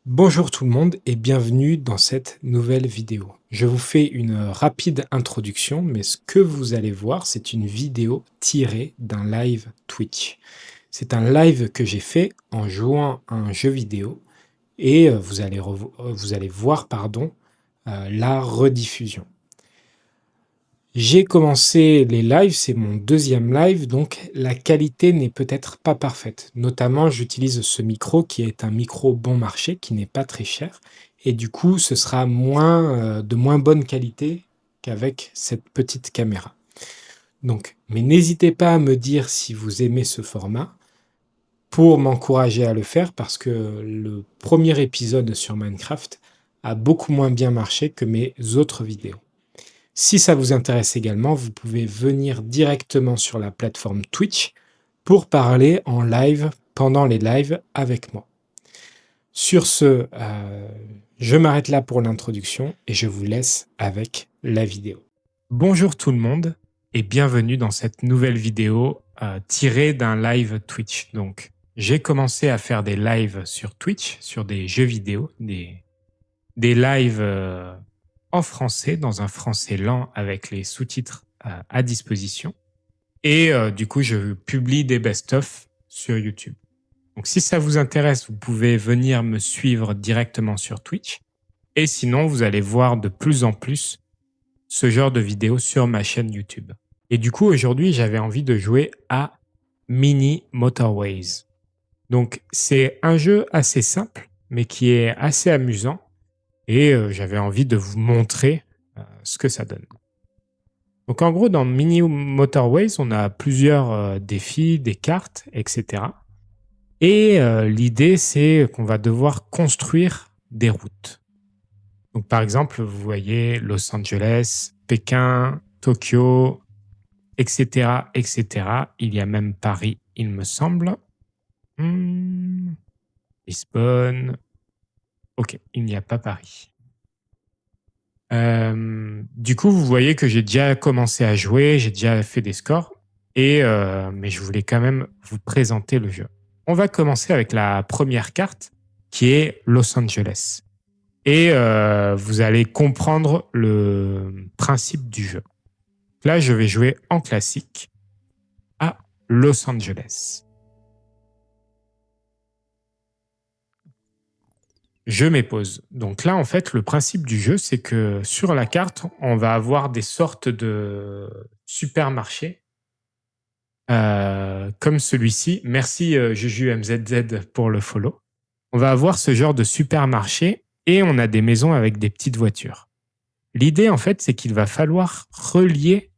Bonjour tout le monde et bienvenue dans cette nouvelle vidéo. Je vous fais une rapide introduction, mais ce que vous allez voir, c'est une vidéo tirée d'un live Twitch. C'est un live que j'ai fait en jouant à un jeu vidéo et vous allez voir la rediffusion. J'ai commencé les lives, c'est mon deuxième live, donc la qualité n'est peut-être pas parfaite. Notamment, j'utilise ce micro qui est un micro bon marché, qui n'est pas très cher, et du coup, ce sera de moins bonne qualité qu'avec cette petite caméra. Donc, mais n'hésitez pas à me dire si vous aimez ce format pour m'encourager à le faire, parce que le premier épisode sur Minecraft a beaucoup moins bien marché que mes autres vidéos. Si ça vous intéresse également, vous pouvez venir directement sur la plateforme Twitch pour parler en live pendant les lives avec moi. Sur ce, je m'arrête là pour l'introduction et je vous laisse avec la vidéo. Bonjour tout le monde et bienvenue dans cette nouvelle vidéo tirée d'un live Twitch. Donc, j'ai commencé à faire des lives sur Twitch, sur des jeux vidéo, des lives en français, dans un français lent avec les sous-titres à disposition. Et du coup, je publie des best-of sur YouTube. Donc, si ça vous intéresse, vous pouvez venir me suivre directement sur Twitch. Et sinon, vous allez voir de plus en plus ce genre de vidéos sur ma chaîne YouTube. Et du coup, aujourd'hui, j'avais envie de jouer à Mini Motorways. Donc, c'est un jeu assez simple, mais qui est assez amusant. Et j'avais envie de vous montrer ce que ça donne. Donc en gros, dans Mini Motorways, on a plusieurs défis, des cartes, etc. Et l'idée, c'est qu'on va devoir construire des routes. Donc par exemple, vous voyez Los Angeles, Pékin, Tokyo, etc., etc. Il y a même Paris, il me semble. Lisbonne. Ok, il n'y a pas Paris. Du coup, vous voyez que j'ai déjà commencé à jouer, j'ai déjà fait des scores, mais je voulais quand même vous présenter le jeu. On va commencer avec la première carte, qui est Los Angeles. Et vous allez comprendre le principe du jeu. Là, je vais jouer en classique à Los Angeles. Je m'épose. Donc là, en fait, le principe du jeu, c'est que sur la carte, on va avoir des sortes de supermarchés comme celui-ci. Merci Juju MZZ pour le follow. On va avoir ce genre de supermarché et on a des maisons avec des petites voitures. L'idée, en fait, c'est qu'il va falloir relier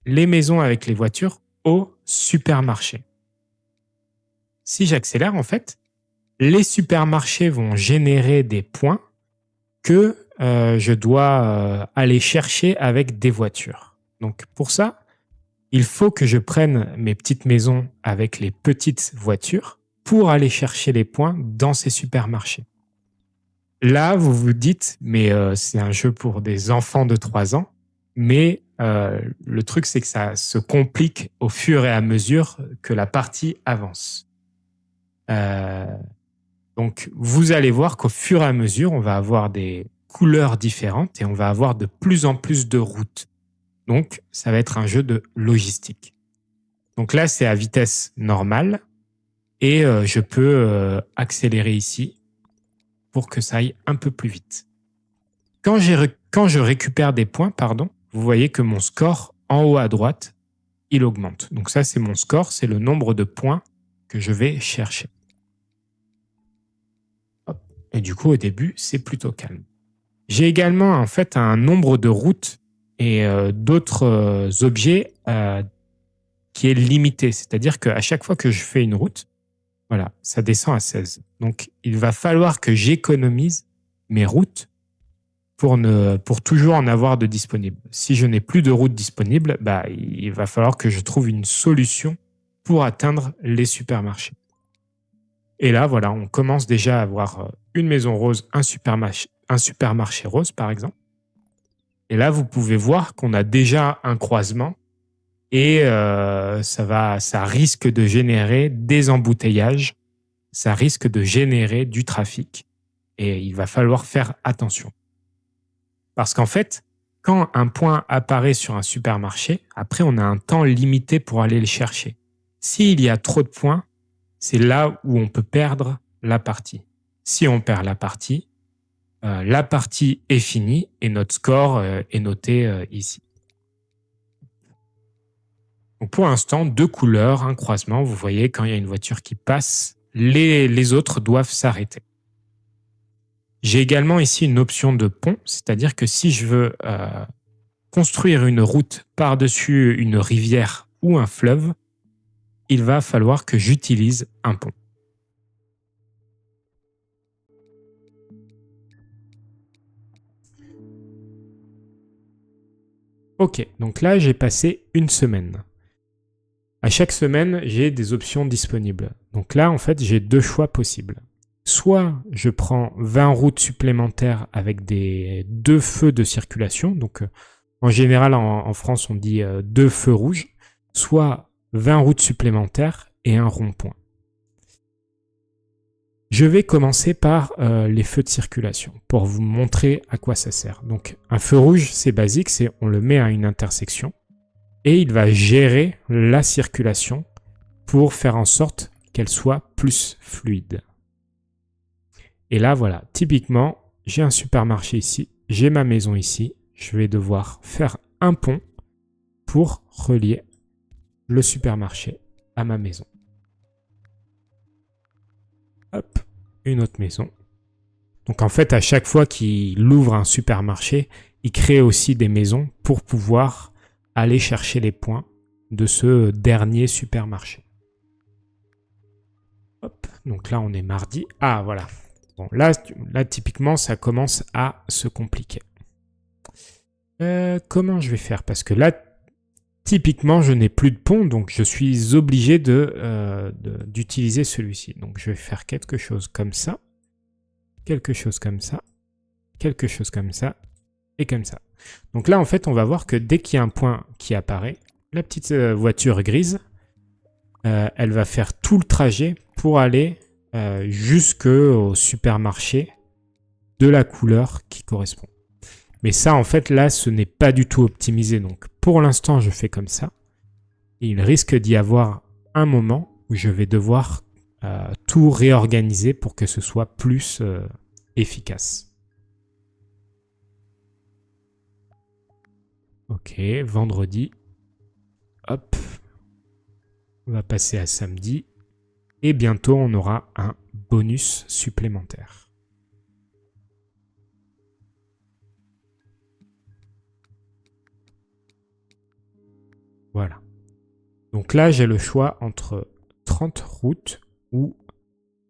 les maisons avec les voitures au supermarché. Si j'accélère, en fait, les supermarchés vont générer des points que je dois aller chercher avec des voitures. Donc pour ça, il faut que je prenne mes petites maisons avec les petites voitures pour aller chercher les points dans ces supermarchés. Là, vous vous dites, mais c'est un jeu pour des enfants de 3 ans, mais le truc, c'est que ça se complique au fur et à mesure que la partie avance. Donc, vous allez voir qu'au fur et à mesure, on va avoir des couleurs différentes et on va avoir de plus en plus de routes. Donc, ça va être un jeu de logistique. Donc là, c'est à vitesse normale et je peux accélérer ici pour que ça aille un peu plus vite. Quand je récupère des points, vous voyez que mon score en haut à droite, il augmente. Donc ça, c'est mon score, c'est le nombre de points que je vais chercher. Et du coup, au début, c'est plutôt calme. J'ai également en fait un nombre de routes et d'autres objets qui est limité. C'est-à-dire qu'à chaque fois que je fais une route, voilà, ça descend à 16. Donc, il va falloir que j'économise mes routes pour toujours en avoir de disponibles. Si je n'ai plus de routes disponibles, il va falloir que je trouve une solution pour atteindre les supermarchés. Et là, voilà, on commence déjà à avoir une maison rose, un supermarché rose, par exemple. Et là, vous pouvez voir qu'on a déjà un croisement et ça risque de générer des embouteillages, ça risque de générer du trafic. et il va falloir faire attention. Parce qu'en fait, quand un point apparaît sur un supermarché, après on a un temps limité pour aller le chercher. S'il y a trop de points, c'est là où on peut perdre la partie. Si on perd la partie est finie et notre score est noté ici. Donc pour l'instant, 2 couleurs, un croisement. Vous voyez, quand il y a une voiture qui passe, les autres doivent s'arrêter. J'ai également ici une option de pont, c'est-à-dire que si je veux construire une route par-dessus une rivière ou un fleuve, il va falloir que j'utilise un pont. Ok, donc là j'ai passé une semaine. À chaque semaine, j'ai des options disponibles. Donc là, en fait, j'ai 2 choix possibles. Soit je prends 20 routes supplémentaires avec des 2 feux de circulation. Donc en général, en France, on dit 2 feux rouges. Soit 20 routes supplémentaires et un rond-point. Je vais commencer par les feux de circulation pour vous montrer à quoi ça sert. Donc un feu rouge, c'est basique, c'est on le met à une intersection et il va gérer la circulation pour faire en sorte qu'elle soit plus fluide. Et là, voilà, typiquement, j'ai un supermarché ici, j'ai ma maison ici, je vais devoir faire un pont pour relier le supermarché à ma maison. Hop, une autre maison. Donc en fait, à chaque fois qu'il ouvre un supermarché, il crée aussi des maisons pour pouvoir aller chercher les points de ce dernier supermarché. Hop, donc là, on est mardi. Ah, voilà. Bon, là, typiquement, ça commence à se compliquer. Comment je vais faire? Parce que là, typiquement, je n'ai plus de pont, donc je suis obligé d'utiliser celui-ci. Donc, je vais faire quelque chose comme ça, quelque chose comme ça, quelque chose comme ça, et comme ça. Donc là, en fait, on va voir que dès qu'il y a un point qui apparaît, la petite voiture grise, elle va faire tout le trajet pour aller jusqu'au supermarché de la couleur qui correspond. Mais ça, en fait, là, ce n'est pas du tout optimisé. Donc, pour l'instant, je fais comme ça. Et il risque d'y avoir un moment où je vais devoir tout réorganiser pour que ce soit plus efficace. Ok, vendredi. Hop. On va passer à samedi. Et bientôt, on aura un bonus supplémentaire. Voilà. Donc là, j'ai le choix entre 30 routes ou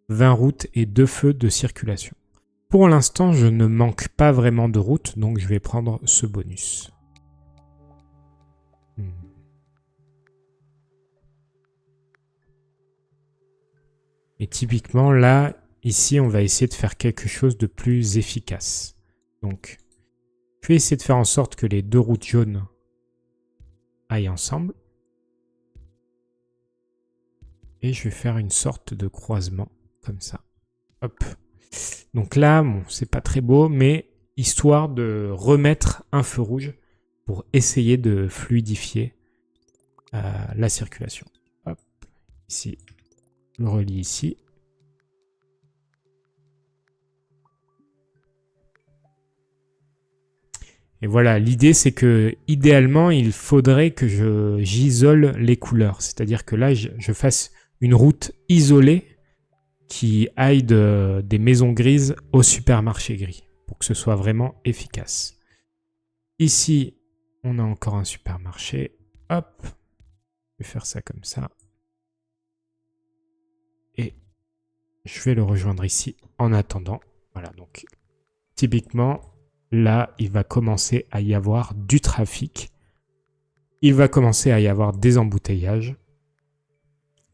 20 routes et 2 feux de circulation. Pour l'instant, je ne manque pas vraiment de routes, donc je vais prendre ce bonus. Et typiquement, là, ici, on va essayer de faire quelque chose de plus efficace. Donc, je vais essayer de faire en sorte que les 2 routes jaunes aillent ensemble. Et je vais faire une sorte de croisement, comme ça. Hop. Donc là, bon, c'est pas très beau, mais histoire de remettre un feu rouge pour essayer de fluidifier la circulation. Hop. Ici, je le relie ici. Et voilà, l'idée c'est que idéalement, il faudrait que j'isole les couleurs. C'est-à-dire que là, je fasse une route isolée qui aille des maisons grises au supermarché gris pour que ce soit vraiment efficace. Ici, on a encore un supermarché. Hop, je vais faire ça comme ça. Et je vais le rejoindre ici en attendant. Voilà, donc typiquement, là, il va commencer à y avoir du trafic. Il va commencer à y avoir des embouteillages.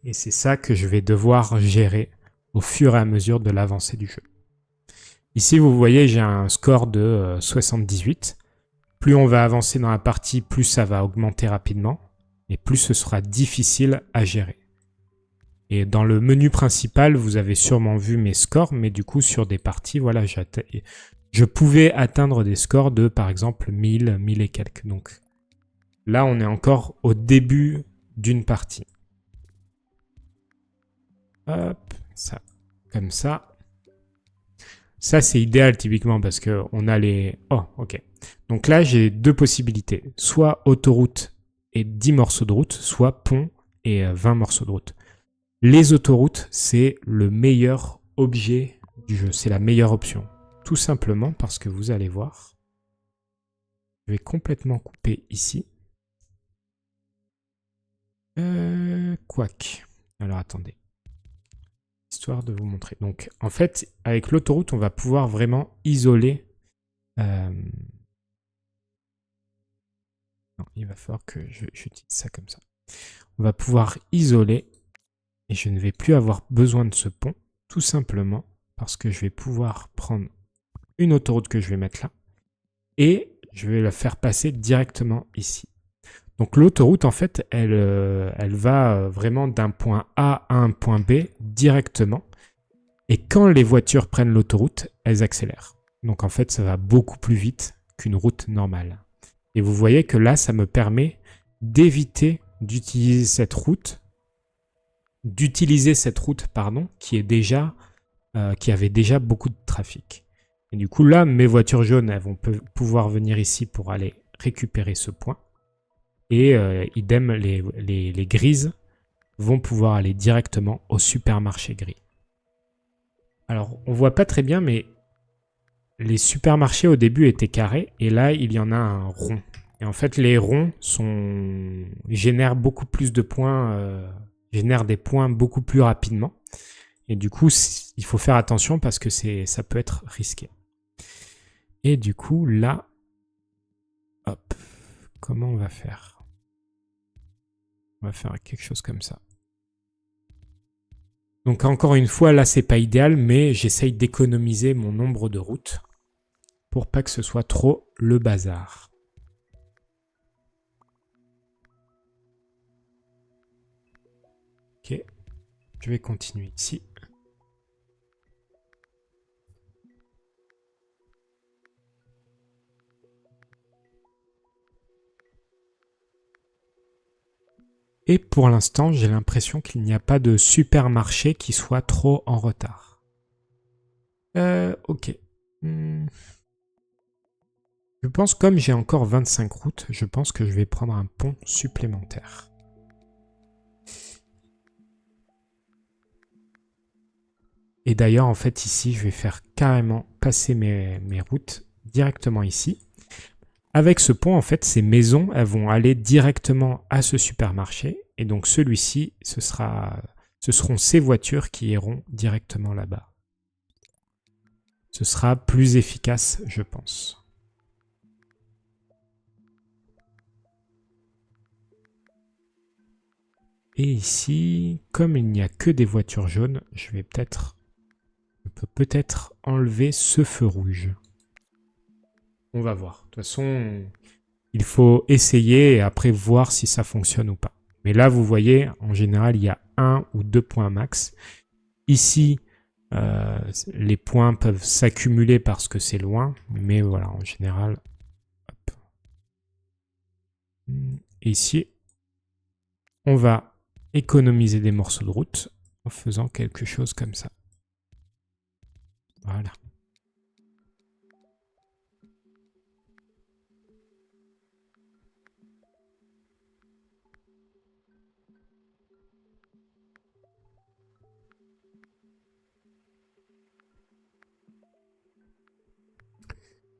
Et c'est ça que je vais devoir gérer au fur et à mesure de l'avancée du jeu. Ici, vous voyez, j'ai un score de 78. Plus on va avancer dans la partie, plus ça va augmenter rapidement. Et plus ce sera difficile à gérer. Et dans le menu principal, vous avez sûrement vu mes scores, mais du coup, sur des parties, voilà, je pouvais atteindre des scores de, par exemple, 1000, 1000 et quelques. Donc là, on est encore au début d'une partie. Hop, ça, comme ça. Ça, c'est idéal typiquement parce qu'on a les... Oh, ok. Donc là, j'ai deux possibilités. Soit autoroute et 10 morceaux de route, soit pont et 20 morceaux de route. Les autoroutes, c'est le meilleur objet du jeu. C'est la meilleure option. Tout simplement parce que vous allez voir. Je vais complètement couper ici. Quack. Alors, attendez. Histoire de vous montrer. Donc, en fait, avec l'autoroute, on va pouvoir vraiment isoler... Non, il va falloir que j'utilise ça comme ça. On va pouvoir isoler et je ne vais plus avoir besoin de ce pont, tout simplement parce que je vais pouvoir prendre une autoroute que je vais mettre là et je vais la faire passer directement ici. Donc l'autoroute, en fait, elle va vraiment d'un point A à un point B directement. Et quand les voitures prennent l'autoroute, elles accélèrent. Donc en fait, ça va beaucoup plus vite qu'une route normale. Et vous voyez que là, ça me permet d'éviter d'utiliser cette route, qui avait déjà beaucoup de trafic. Et du coup, là, mes voitures jaunes, elles vont pouvoir venir ici pour aller récupérer ce point. Et idem, les grises vont pouvoir aller directement au supermarché gris. Alors, on voit pas très bien, mais les supermarchés au début étaient carrés, et là, il y en a un rond. Et en fait, les ronds génèrent beaucoup plus de points, génèrent des points beaucoup plus rapidement. Et du coup, il faut faire attention parce que ça peut être risqué. Et du coup, là, hop, comment on va faire? On va faire quelque chose comme ça. Donc encore une fois, là, c'est pas idéal, mais j'essaye d'économiser mon nombre de routes pour pas que ce soit trop le bazar. Ok, je vais continuer ici. Et pour l'instant, j'ai l'impression qu'il n'y a pas de supermarché qui soit trop en retard. Ok. Je pense, comme j'ai encore 25 routes, je pense que je vais prendre un pont supplémentaire. Et d'ailleurs, en fait, ici, je vais faire carrément passer mes routes directement ici. Avec ce pont, en fait, ces maisons, elles vont aller directement à ce supermarché. Et donc, celui-ci, ce seront ces voitures qui iront directement là-bas. Ce sera plus efficace, je pense. Et ici, comme il n'y a que des voitures jaunes, je peux peut-être enlever ce feu rouge. On va voir. De toute façon, il faut essayer et après voir si ça fonctionne ou pas. Mais là, vous voyez, en général, il y a 1 ou 2 points max. Ici, les points peuvent s'accumuler parce que c'est loin. Mais voilà, en général. Hop. Et ici, on va économiser des morceaux de route en faisant quelque chose comme ça. Voilà.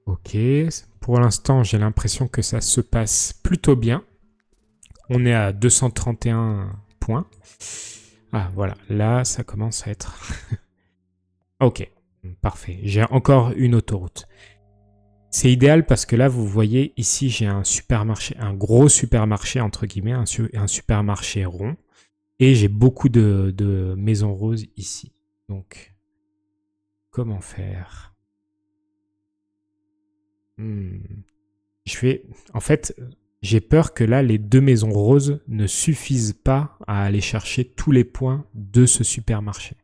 Ok, pour l'instant, j'ai l'impression que ça se passe plutôt bien. On est à 231 points. Ah, voilà, là, ça commence à être... Ok, parfait. J'ai encore une autoroute. C'est idéal parce que là, vous voyez, ici, j'ai un supermarché, un gros supermarché, entre guillemets, un supermarché rond. Et j'ai beaucoup de maisons roses ici. Donc, comment faire? Je vais... En fait, J'ai peur que là, les 2 maisons roses ne suffisent pas à aller chercher tous les points de ce supermarché.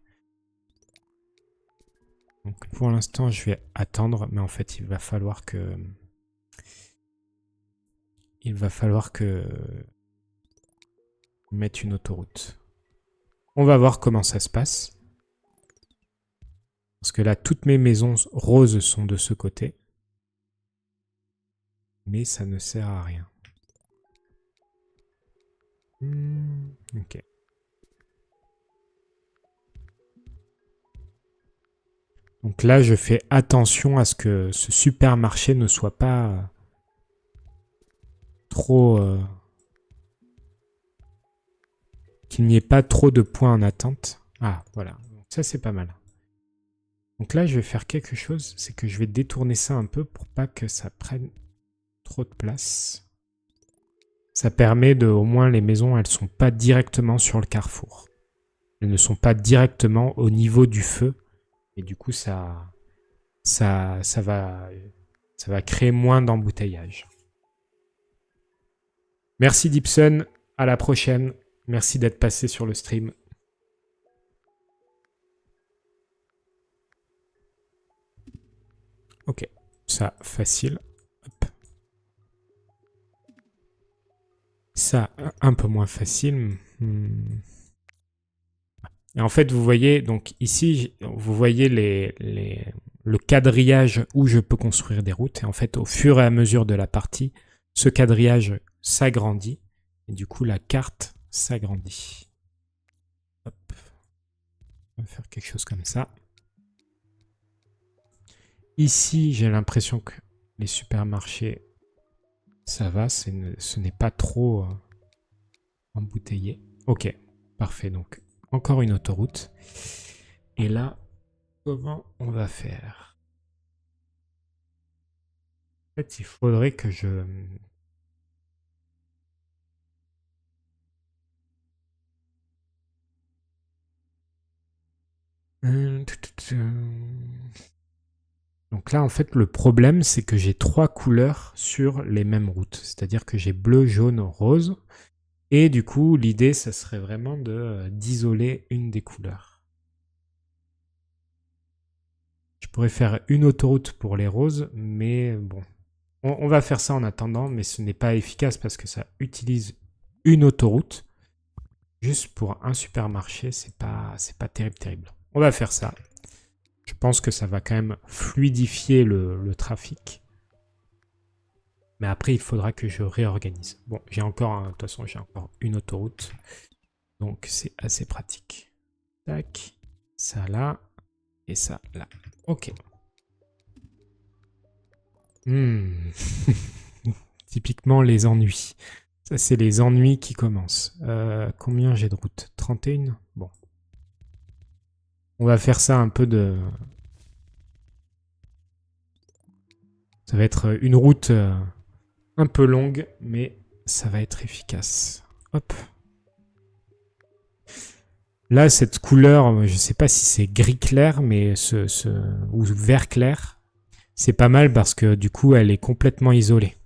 Donc pour l'instant, je vais attendre, mais en fait, il va falloir que mettre une autoroute. On va voir comment ça se passe. Parce que là, toutes mes maisons roses sont de ce côté. Mais ça ne sert à rien. Ok. Donc là, je fais attention à ce que ce supermarché ne soit pas trop... qu'il n'y ait pas trop de points en attente. Ah, voilà. Donc ça, c'est pas mal. Donc là, je vais faire quelque chose, c'est que je vais détourner ça un peu pour pas que ça prenne trop de place. Ça permet de, au moins, les maisons, elles sont pas directement sur le carrefour. Elles ne sont pas directement au niveau du feu. Et du coup, ça va créer moins d'embouteillage. Merci Dipson, à la prochaine. Merci d'être passé sur le stream. Ok, ça, facile. Hop. Ça, un peu moins facile. Et en fait, vous voyez, donc ici, vous voyez le quadrillage où je peux construire des routes. Et en fait, au fur et à mesure de la partie, ce quadrillage s'agrandit. Et du coup, la carte s'agrandit. Hop. On va faire quelque chose comme ça. Ici, j'ai l'impression que les supermarchés, ça va, ce n'est pas trop embouteillé. Ok, parfait. Donc, encore une autoroute. Et là, comment on va faire? En fait, il faudrait que je... Donc là, en fait, le problème, c'est que j'ai 3 couleurs sur les mêmes routes. C'est-à-dire que j'ai bleu, jaune, rose. Et du coup, l'idée, ça serait vraiment d'isoler une des couleurs. Je pourrais faire une autoroute pour les roses, mais bon. On va faire ça en attendant, mais ce n'est pas efficace parce que ça utilise une autoroute. Juste pour un supermarché, c'est pas terrible. On va faire ça. Je pense que ça va quand même fluidifier le trafic. Mais après, il faudra que je réorganise. Bon, j'ai encore, de toute façon, j'ai encore une autoroute. Donc, c'est assez pratique. Tac, ça là, et ça là. Ok. Typiquement les ennuis. Ça, c'est les ennuis qui commencent. Combien j'ai de routes? 31. Bon. On va faire ça un peu de... Ça va être une route un peu longue, mais ça va être efficace. Hop. Là, cette couleur, je sais pas si c'est gris clair, mais ou vert clair, c'est pas mal parce que du coup, elle est complètement isolée.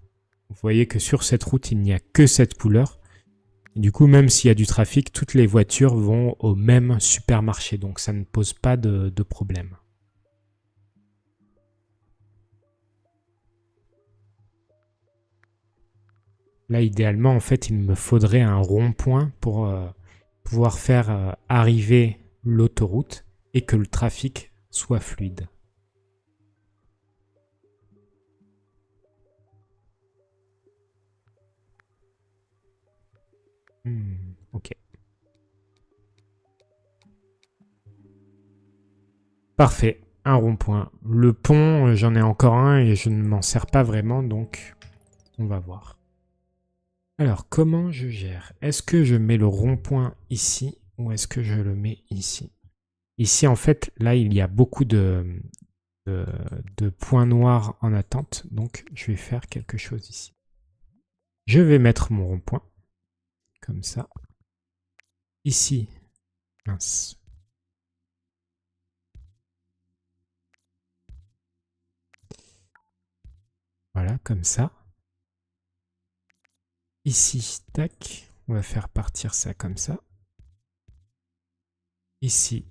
Vous voyez que sur cette route, il n'y a que cette couleur. Et du coup, même s'il y a du trafic, toutes les voitures vont au même supermarché. Donc, ça ne pose pas de problème. Là, idéalement, en fait, il me faudrait un rond-point pour pouvoir faire arriver l'autoroute et que le trafic soit fluide. Ok. Parfait. Un rond-point. Le pont, j'en ai encore un et je ne m'en sers pas vraiment, donc on va voir. Alors, comment je gère? Est-ce que je mets le rond-point ici ou est-ce que je le mets ici? Ici, en fait, là, il y a beaucoup de points noirs en attente, donc je vais faire quelque chose ici. Je vais mettre mon rond-point, comme ça. Ici, mince. Voilà, comme ça. ici, tac, on va faire partir ça comme ça. Ici,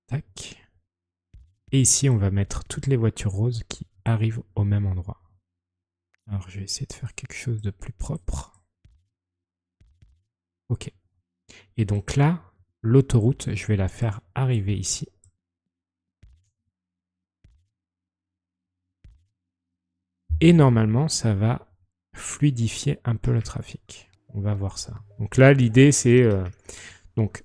tac. Et ici, on va mettre toutes les voitures roses qui arrivent au même endroit. Alors, je vais essayer de faire quelque chose de plus propre. Ok. Et donc là, l'autoroute, je vais la faire arriver ici. Et normalement, ça va fluidifier un peu le trafic. On va voir ça. Donc là, l'idée, c'est... donc,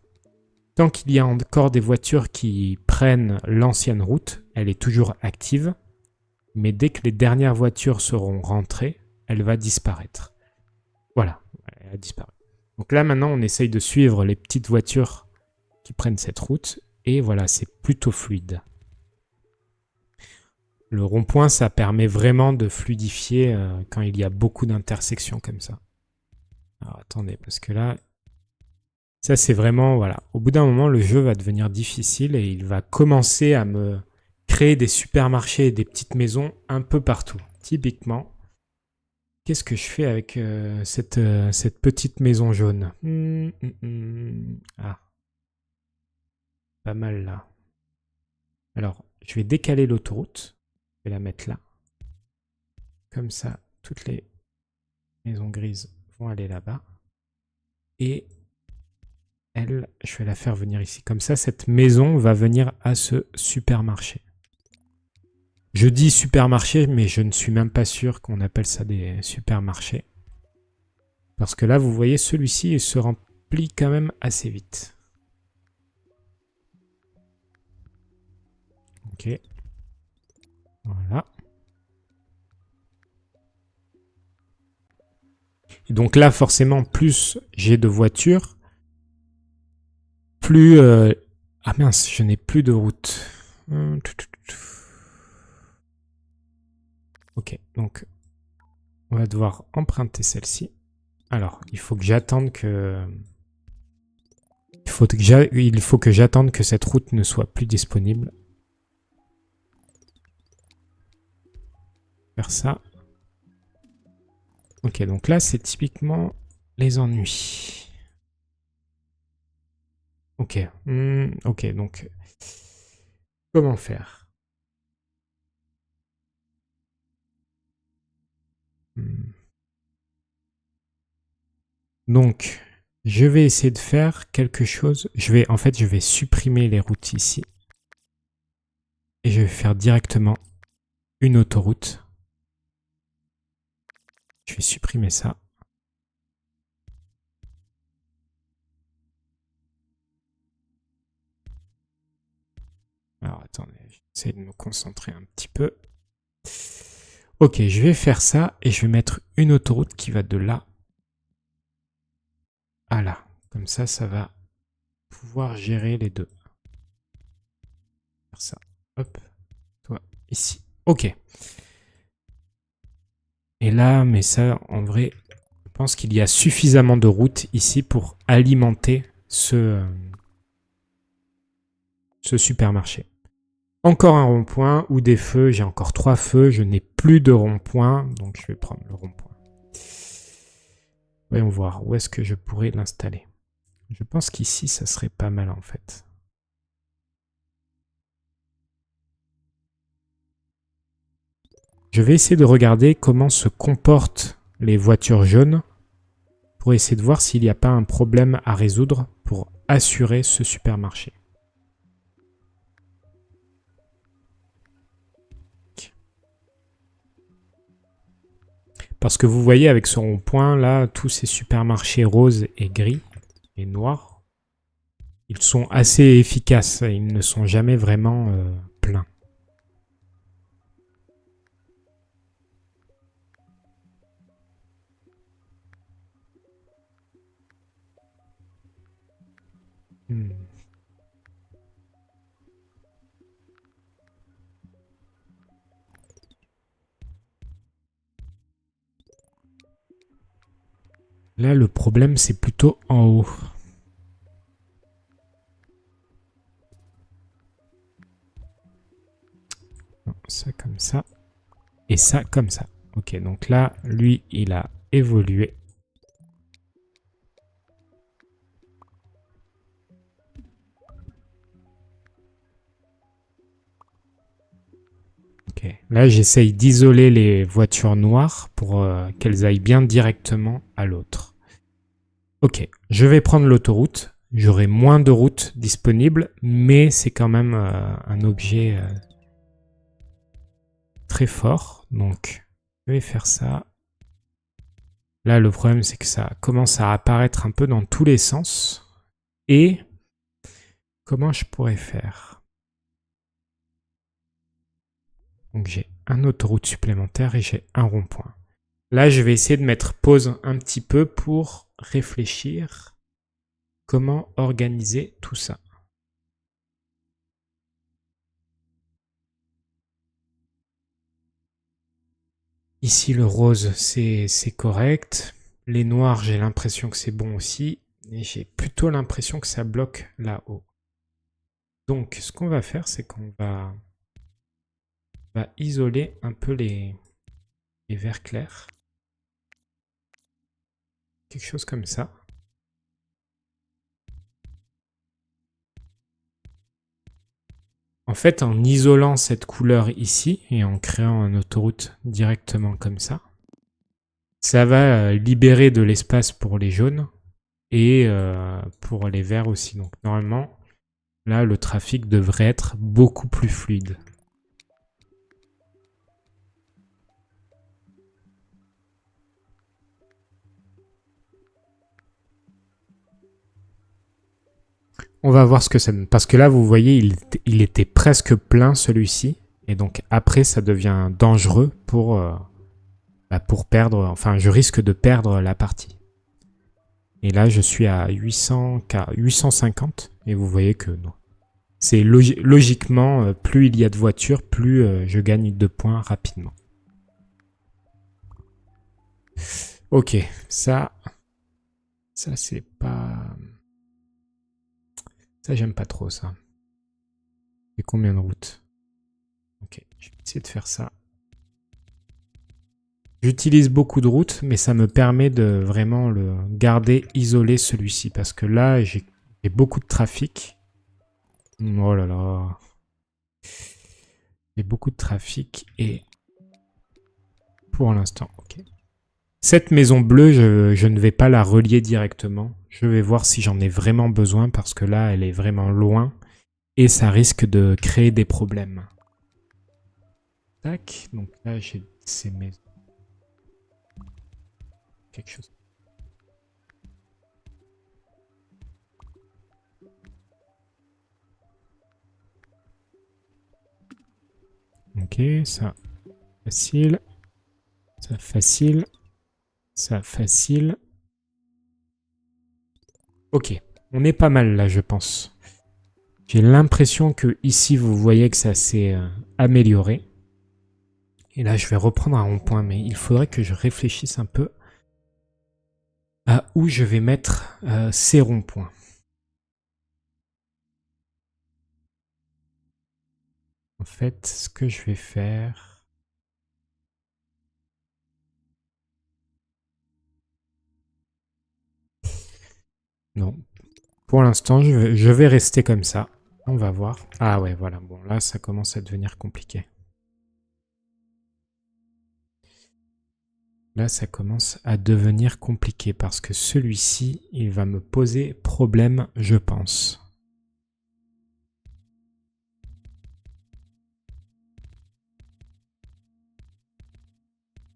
tant qu'il y a encore des voitures qui prennent l'ancienne route, elle est toujours active. Mais dès que les dernières voitures seront rentrées, elle va disparaître. Voilà, elle a disparu. Donc là, maintenant, on essaye de suivre les petites voitures qui prennent cette route. Et voilà, c'est plutôt fluide. Le rond-point, ça permet vraiment de fluidifier quand il y a beaucoup d'intersections comme ça. Alors attendez, parce que là, ça c'est vraiment, voilà. Au bout d'un moment, le jeu va devenir difficile et il va commencer à me créer des supermarchés et des petites maisons un peu partout. Typiquement, qu'est-ce que je fais avec cette petite maison jaune? Ah, pas mal là. Alors, je vais décaler l'autoroute. Je vais la mettre là. Comme ça, toutes les maisons grises vont aller là-bas. Et elle, je vais la faire venir ici. Comme ça, cette maison va venir à ce supermarché. Je dis supermarché, mais je ne suis même pas sûr qu'on appelle ça des supermarchés. Parce que là, vous voyez, celui-ci il se remplit quand même assez vite. Ok. Voilà. Et donc là, forcément, plus j'ai de voitures, plus... Ah mince, je n'ai plus de route. Ok, donc on va devoir emprunter celle-ci. Alors, il faut que j'attende que... Il faut que j'attende que cette route ne soit plus disponible. Faire ça. Ok, donc là, c'est typiquement les ennuis. Ok. Ok, donc... Comment faire? Donc, je vais essayer de faire quelque chose. En fait, je vais supprimer les routes ici. Et je vais faire directement une autoroute. Je vais supprimer ça. Alors, attendez, j'essaie de me concentrer un petit peu. Ok, je vais faire ça et je vais mettre une autoroute qui va de là à là. Comme ça va pouvoir gérer les deux. Faire ça. Hop. Toi, ici. Ok. Et là, mais ça, en vrai, je pense qu'il y a suffisamment de routes ici pour alimenter ce supermarché. Encore un rond-point ou des feux. J'ai encore 3 feux. Je n'ai plus de rond-point. Donc, je vais prendre le rond-point. Voyons voir. Où est-ce que je pourrais l'installer? Je pense qu'ici, ça serait pas mal en fait. Je vais essayer de regarder comment se comportent les voitures jaunes pour essayer de voir s'il n'y a pas un problème à résoudre pour assurer ce supermarché. Parce que vous voyez avec ce rond-point là, tous ces supermarchés roses et gris et noirs, ils sont assez efficaces, ils ne sont jamais vraiment pleins. Là, le problème, c'est plutôt en haut. Non, ça comme ça. Et ça comme ça. Ok, donc là, lui, il a évolué. Ok. Là, j'essaye d'isoler les voitures noires pour qu'elles aillent bien directement à l'autre. Ok, je vais prendre l'autoroute. J'aurai moins de routes disponibles, mais c'est quand même un objet très fort. Donc, je vais faire ça. Là, le problème, c'est que ça commence à apparaître un peu dans tous les sens. Et comment je pourrais faire? Donc, j'ai un autoroute supplémentaire et j'ai un rond-point. Là, je vais essayer de mettre pause un petit peu pour réfléchir comment organiser tout ça. Ici, le rose, c'est correct. Les noirs, j'ai l'impression que c'est bon aussi. Et j'ai plutôt l'impression que ça bloque là-haut. Donc, ce qu'on va faire, c'est qu'on va isoler un peu les verts clairs. Quelque chose comme ça. En fait, en isolant cette couleur ici et en créant une autoroute directement comme ça va libérer de l'espace pour les jaunes et pour les verts aussi. Donc normalement, là, le trafic devrait être beaucoup plus fluide. On va voir ce que ça donne. Parce que là, vous voyez, il était presque plein celui-ci. Et donc après, ça devient dangereux pour perdre. Enfin, je risque de perdre la partie. Et là, je suis à 850. Et vous voyez que non. C'est logiquement, plus il y a de voitures, plus je gagne de points rapidement. Ok, ça c'est pas... Ça, j'aime pas trop, ça. Et combien de routes? Ok, je vais essayer de faire ça. J'utilise beaucoup de routes, mais ça me permet de vraiment le garder isolé, celui-ci. Parce que là, j'ai beaucoup de trafic. Oh là là. J'ai beaucoup de trafic et... Pour l'instant, ok. Cette maison bleue, je ne vais pas la relier directement. Je vais voir si j'en ai vraiment besoin parce que là, elle est vraiment loin et ça risque de créer des problèmes. Tac, donc là, j'ai ces maisons. Quelque chose. Ok, ça, facile. Ça, facile. Ça, facile. Ok, on est pas mal là, je pense. J'ai l'impression que ici, vous voyez que ça s'est amélioré. Et là, je vais reprendre un rond-point, mais il faudrait que je réfléchisse un peu à où je vais mettre ces ronds-points. En fait, ce que je vais faire... Non. Pour l'instant, je vais rester comme ça. On va voir. Ah ouais, voilà. Bon, là, ça commence à devenir compliqué. Là, ça commence à devenir compliqué parce que celui-ci, il va me poser problème, je pense.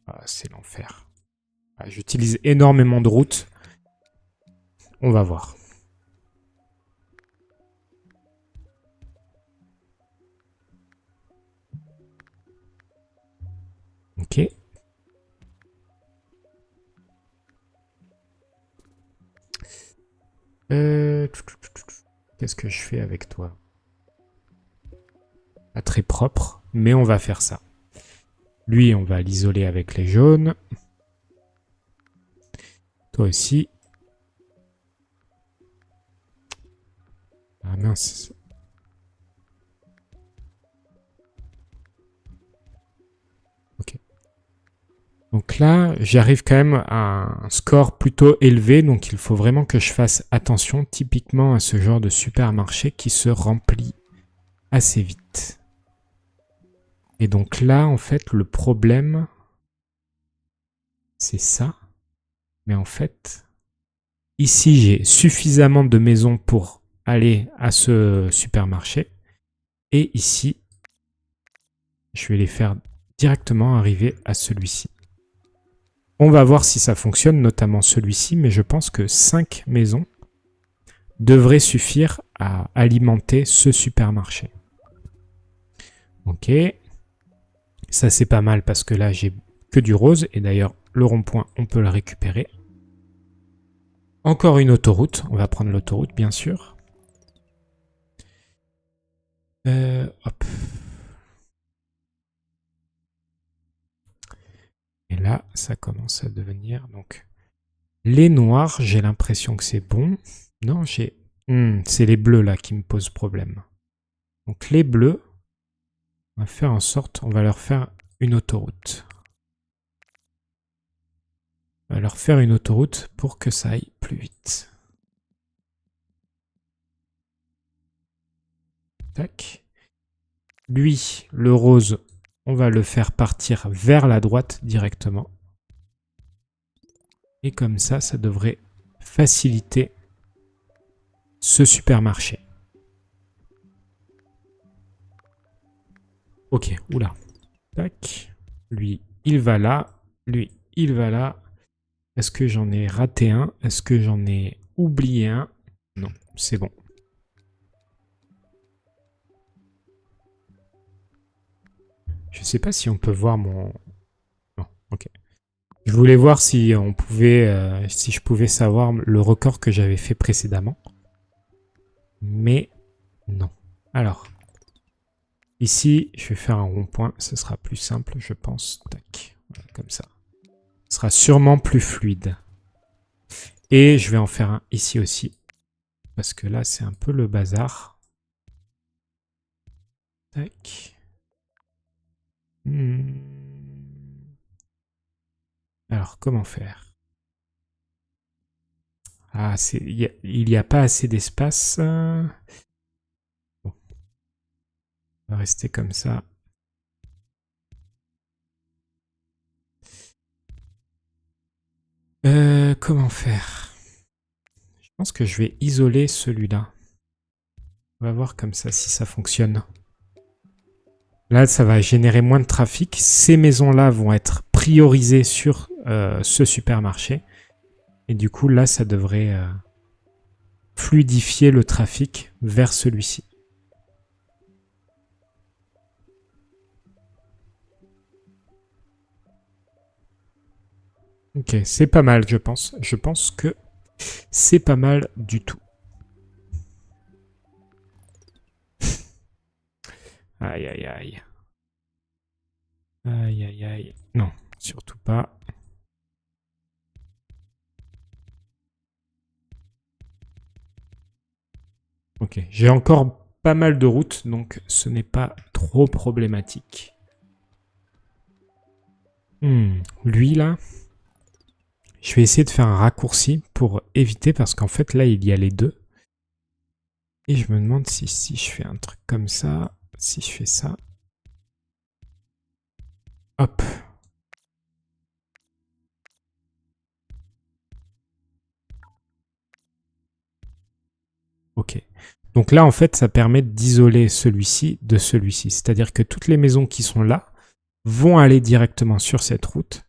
Ah, c'est l'enfer. Ah, j'utilise énormément de routes. On va voir. Ok. Qu'est-ce que je fais avec toi? Pas très propre, mais on va faire ça. Lui, on va l'isoler avec les jaunes. Toi aussi. Ah mince. Ok. Donc là, j'arrive quand même à un score plutôt élevé, donc il faut vraiment que je fasse attention typiquement à ce genre de supermarché qui se remplit assez vite. Et donc là, en fait, le problème, c'est ça. Mais en fait, ici, j'ai suffisamment de maisons pour aller à ce supermarché. Et ici, je vais les faire directement arriver à celui-ci. On va voir si ça fonctionne, notamment celui-ci, mais je pense que 5 maisons devraient suffire à alimenter ce supermarché. Ok, ça c'est pas mal parce que là j'ai que du rose, et d'ailleurs le rond-point on peut le récupérer. Encore une autoroute, on va prendre l'autoroute bien sûr. Hop. Et là, ça commence à devenir... Donc, les noirs, j'ai l'impression que c'est bon. Non, j'ai... c'est les bleus là qui me posent problème. Donc les bleus, on va faire en sorte... On va leur faire une autoroute. On va leur faire une autoroute pour que ça aille plus vite. Tac. Lui, le rose, on va le faire partir vers la droite directement. Et comme ça, ça devrait faciliter ce supermarché. Ok, oula. Tac. Lui, il va là. Lui, il va là. Est-ce que j'en ai raté un? Est-ce que j'en ai oublié un? Non, c'est bon. Je sais pas si on peut voir mon... Non, ok. Je voulais voir si on pouvait, si je pouvais savoir le record que j'avais fait précédemment. Mais non. Alors, ici, je vais faire un rond-point. Ce sera plus simple, je pense. Tac, voilà, comme ça. Ce sera sûrement plus fluide. Et je vais en faire un ici aussi. Parce que là, c'est un peu le bazar. Tac. Alors, comment faire? Ah, il n'y a pas assez d'espace. Bon. On va rester comme ça. Comment faire? Je pense que je vais isoler celui-là. On va voir comme ça si ça fonctionne. Là, ça va générer moins de trafic. Ces maisons-là vont être priorisées sur ce supermarché. Et du coup, là, ça devrait fluidifier le trafic vers celui-ci. Ok, c'est pas mal, je pense. Je pense que c'est pas mal du tout. Aïe, aïe, aïe. Aïe, aïe, aïe. Non, surtout pas. Ok, j'ai encore pas mal de routes, donc ce n'est pas trop problématique. Lui, là, je vais essayer de faire un raccourci pour éviter, parce qu'en fait, là, il y a les deux. Et je me demande si je fais un truc comme ça, si je fais ça. Hop. Ok. Donc là, en fait, ça permet d'isoler celui-ci de celui-ci. C'est-à-dire que toutes les maisons qui sont là vont aller directement sur cette route.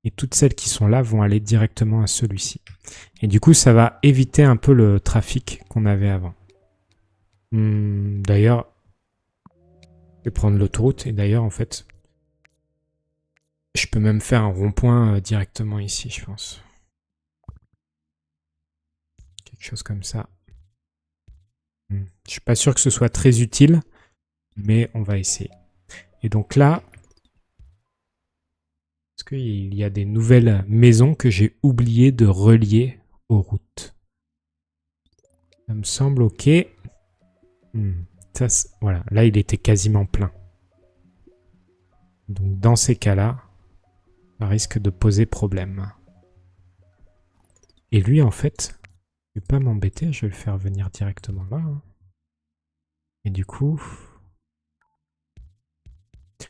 Et toutes celles qui sont là vont aller directement à celui-ci. Et du coup, ça va éviter un peu le trafic qu'on avait avant. D'ailleurs, je vais prendre l'autoroute. Et d'ailleurs, en fait, je peux même faire un rond-point directement ici, je pense. Quelque chose comme ça. Je suis pas sûr que ce soit très utile, mais on va essayer. Et donc là, est-ce qu'il y a des nouvelles maisons que j'ai oublié de relier aux routes? Ça me semble ok. Ça, voilà, là il était quasiment plein. Donc dans ces cas-là, ça risque de poser problème. Et lui en fait, je vais pas m'embêter, je vais le faire venir directement là. Et du coup...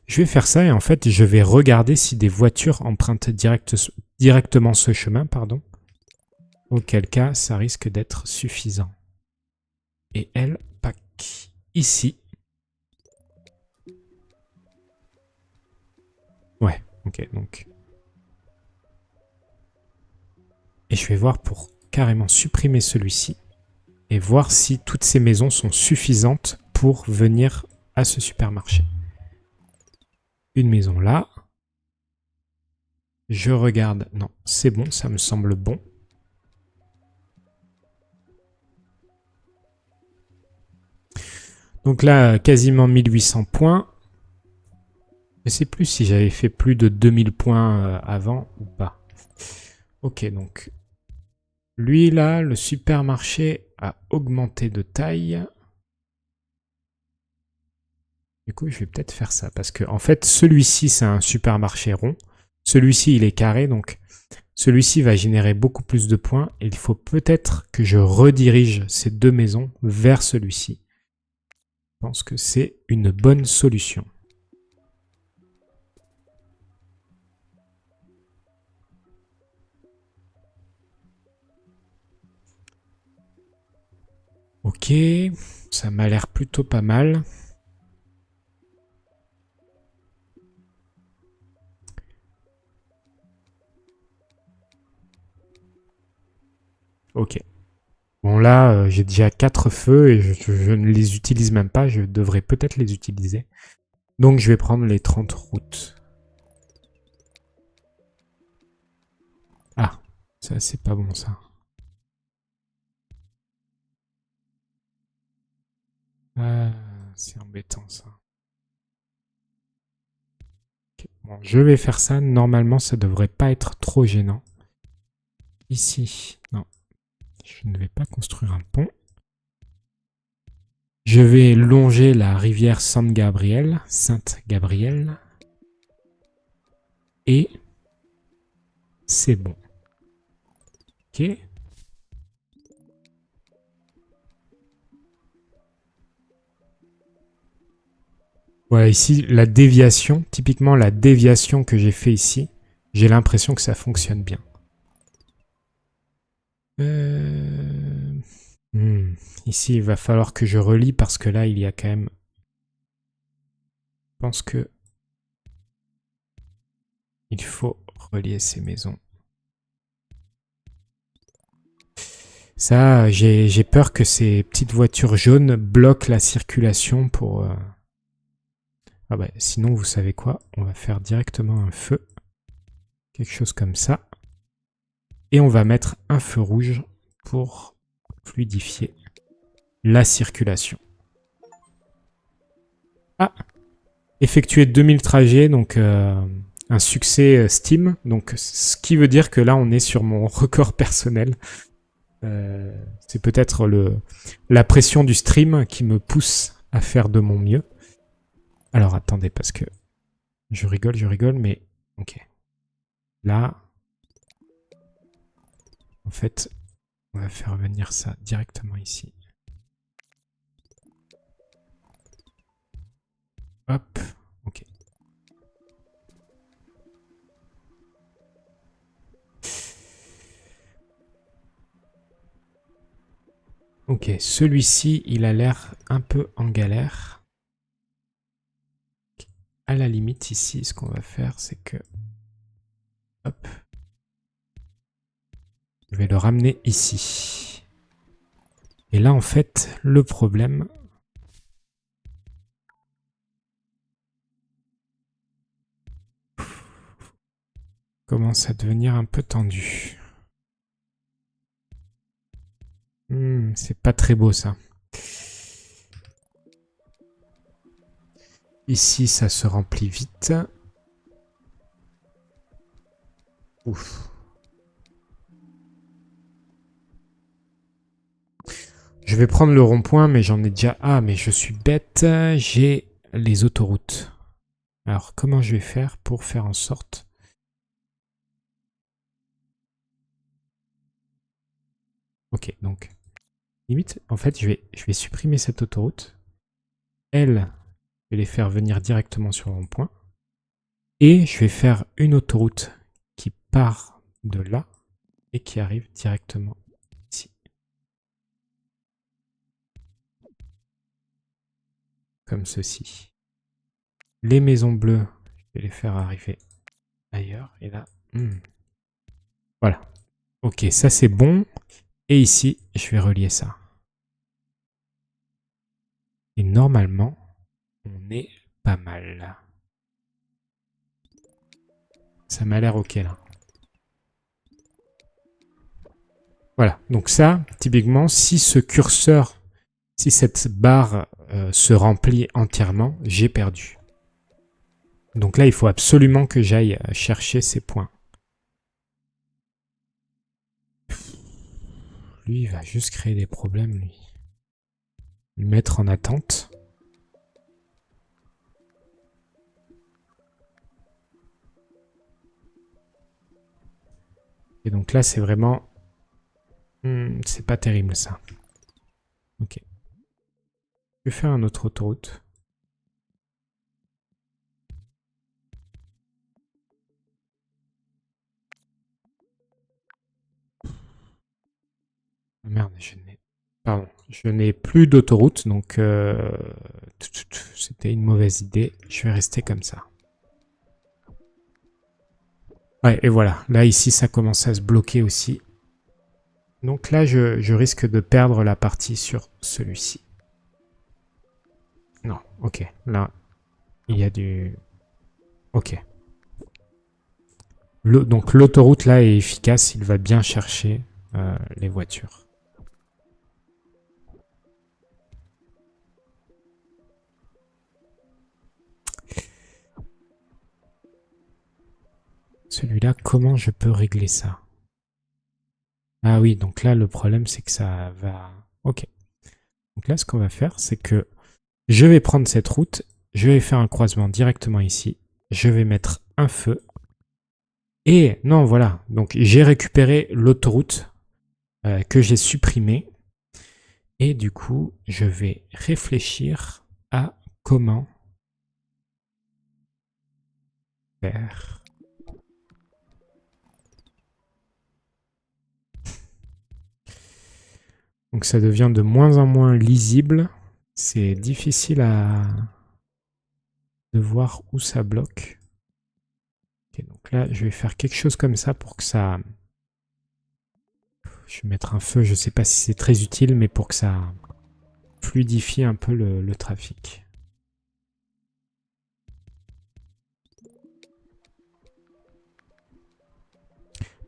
Je vais faire ça et en fait, je vais regarder si des voitures empruntent directement ce chemin, pardon. Auquel cas, ça risque d'être suffisant. Et elle, pack ici. Ouais, ok, donc. Et je vais voir pour carrément supprimer celui-ci et voir si toutes ces maisons sont suffisantes pour venir à ce supermarché. Une maison là. Je regarde. Non, c'est bon, ça me semble bon. Donc là, quasiment 1800 points. Je ne sais plus si j'avais fait plus de 2000 points avant ou pas. Ok, donc lui là, le supermarché a augmenté de taille. Du coup, je vais peut-être faire ça parce que en fait, celui-ci c'est un supermarché rond. Celui-ci il est carré, donc celui-ci va générer beaucoup plus de points. Et il faut peut-être que je redirige ces deux maisons vers celui-ci. Je pense que c'est une bonne solution. Ok, ça m'a l'air plutôt pas mal. Ok. Bon là, j'ai déjà 4 feux et je ne les utilise même pas. Je devrais peut-être les utiliser. Donc je vais prendre les 30 routes. Ah, ça c'est pas bon ça. Ah, c'est embêtant ça. Okay. Bon, je vais faire ça. Normalement, ça devrait pas être trop gênant. Ici, non. Je ne vais pas construire un pont. Je vais longer la rivière Sainte-Gabrielle. Et c'est bon. Ok. Voilà, ici, la déviation, typiquement la déviation que j'ai fait ici, j'ai l'impression que ça fonctionne bien. Ici, il va falloir que je relie parce que là, il y a quand même... Je pense que il faut relier ces maisons. Ça, j'ai peur que ces petites voitures jaunes bloquent la circulation pour... Ah bah, sinon, vous savez quoi? On va faire directement un feu. Quelque chose comme ça. Et on va mettre un feu rouge pour fluidifier la circulation. Ah, effectuer 2000 trajets, donc un succès Steam. Donc, ce qui veut dire que là, on est sur mon record personnel. C'est peut-être la pression du stream qui me pousse à faire de mon mieux. Alors, attendez, parce que je rigole, mais ok. Là, en fait, on va faire venir ça directement ici. Hop, ok. Ok, celui-ci, il a l'air un peu en galère. À la limite, ici, ce qu'on va faire, c'est que... Hop. Je vais le ramener ici. Et là, en fait, le problème... commence à devenir un peu tendu. C'est pas très beau, ça. Ici, ça se remplit vite. Ouf. Je vais prendre le rond-point, mais j'en ai déjà... Ah, mais je suis bête. J'ai les autoroutes. Alors, comment je vais faire pour faire en sorte... Ok, donc... Limite, en fait, je vais supprimer cette autoroute. Elle, vais les faire venir directement sur le rond-point. Et je vais faire une autoroute qui part de là et qui arrive directement ici. Comme ceci. Les maisons bleues, je vais les faire arriver ailleurs. Et là, voilà. Ok, ça c'est bon. Et ici, je vais relier ça. Et normalement, on est pas mal. Ça m'a l'air ok là. Voilà, donc ça, typiquement, si ce curseur, si cette barre se remplit entièrement, j'ai perdu. Donc là, il faut absolument que j'aille chercher ces points. Lui, il va juste créer des problèmes, lui. Le mettre en attente. Et donc là, c'est vraiment... c'est pas terrible, ça. Ok. Je vais faire une autre autoroute. Ah merde, je n'ai plus d'autoroute, donc c'était une mauvaise idée. Je vais rester comme ça. Ouais, et voilà. Là, ici, ça commence à se bloquer aussi. Donc là, je risque de perdre la partie sur celui-ci. Non, ok. Là, il y a du... Ok. Donc l'autoroute, là, est efficace. Il va bien chercher les voitures. Celui-là, comment je peux régler ça? Ah oui, donc là, le problème, c'est que ça va... Ok. Donc là, ce qu'on va faire, c'est que je vais prendre cette route, je vais faire un croisement directement ici, je vais mettre un feu, et non, voilà, donc j'ai récupéré l'autoroute que j'ai supprimée, et du coup, je vais réfléchir à comment faire... Donc ça devient de moins en moins lisible. C'est difficile de voir où ça bloque. Ok, donc là, je vais faire quelque chose comme ça pour que ça... Je vais mettre un feu, je ne sais pas si c'est très utile, mais pour que ça fluidifie un peu le trafic.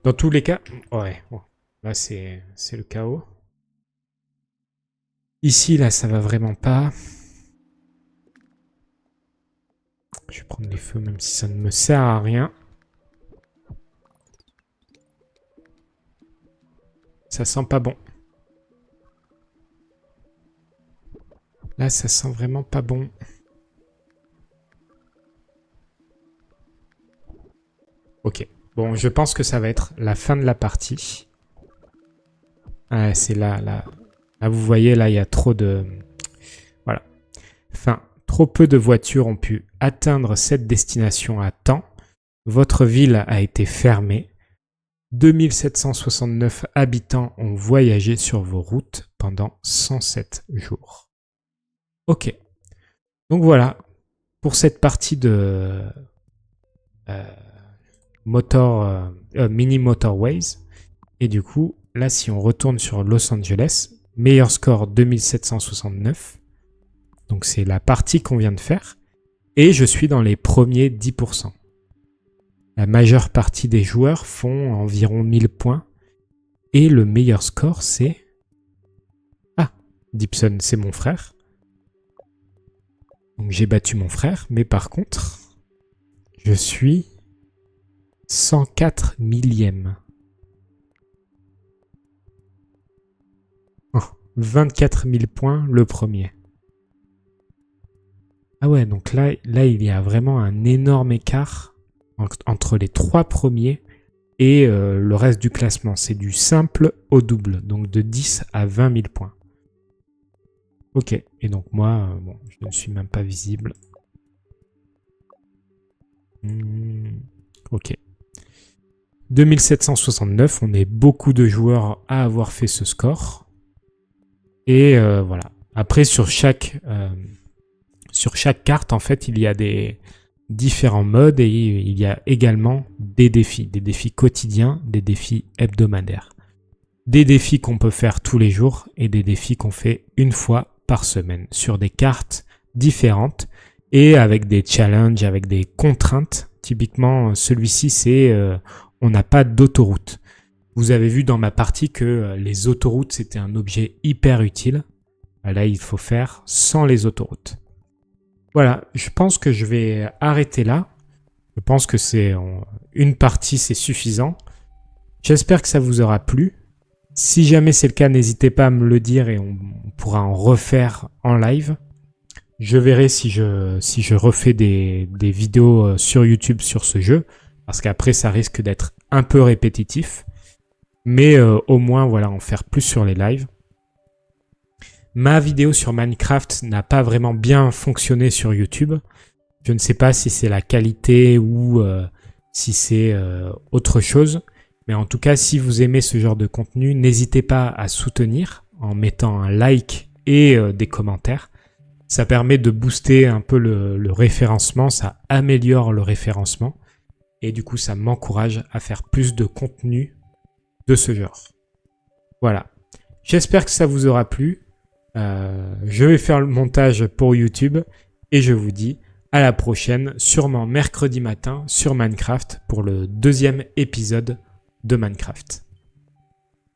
Dans tous les cas... Ouais, bon, là c'est le chaos. Ici, là, ça va vraiment pas. Je vais prendre les feux, même si ça ne me sert à rien. Ça sent pas bon. Là, ça sent vraiment pas bon. Ok. Bon, je pense que ça va être la fin de la partie. Ah, c'est là, là. Là, vous voyez, là, il y a trop de... Voilà. Enfin, trop peu de voitures ont pu atteindre cette destination à temps. Votre ville a été fermée. 2769 habitants ont voyagé sur vos routes pendant 107 jours. Ok. Donc voilà, pour cette partie de Mini Motorways. Et du coup, là, si on retourne sur Los Angeles, meilleur score 2769. Donc c'est la partie qu'on vient de faire. Et je suis dans les premiers 10%. La majeure partie des joueurs font environ 1000 points. Et le meilleur score, c'est... Ah, Dipson, c'est mon frère. Donc j'ai battu mon frère. Mais par contre, je suis 104 millième. Oh, 24 000 points le premier. Ah ouais, donc là, il y a vraiment un énorme écart entre les trois premiers et le reste du classement. C'est du simple au double, donc de 10 à 20 000 points. Ok, et donc moi, bon, je ne suis même pas visible. Ok. 2769, on est beaucoup de joueurs à avoir fait ce score. Et voilà. Après, sur chaque carte, en fait, il y a des différents modes et il y a également des défis quotidiens, des défis hebdomadaires. Des défis qu'on peut faire tous les jours et des défis qu'on fait une fois par semaine sur des cartes différentes et avec des challenges, avec des contraintes. Typiquement, celui-ci, c'est on n'a pas d'autoroute. Vous avez vu dans ma partie que les autoroutes, c'était un objet hyper utile. Là, il faut faire sans les autoroutes. Voilà, je pense que je vais arrêter là. Je pense que une partie, c'est suffisant. J'espère que ça vous aura plu. Si jamais c'est le cas, n'hésitez pas à me le dire et on pourra en refaire en live. Je verrai si je refais des vidéos sur YouTube sur ce jeu, parce qu'après ça risque d'être un peu répétitif. Mais au moins, voilà, en faire plus sur les lives. Ma vidéo sur Minecraft n'a pas vraiment bien fonctionné sur YouTube. Je ne sais pas si c'est la qualité ou si c'est autre chose. Mais en tout cas, si vous aimez ce genre de contenu, n'hésitez pas à soutenir en mettant un like et des commentaires. Ça permet de booster un peu le référencement, ça améliore le référencement. Et du coup, ça m'encourage à faire plus de contenu de ce genre. Voilà. J'espère que ça vous aura plu. Je vais faire le montage pour YouTube et je vous dis à la prochaine, sûrement mercredi matin sur Minecraft pour le 2e épisode de Minecraft.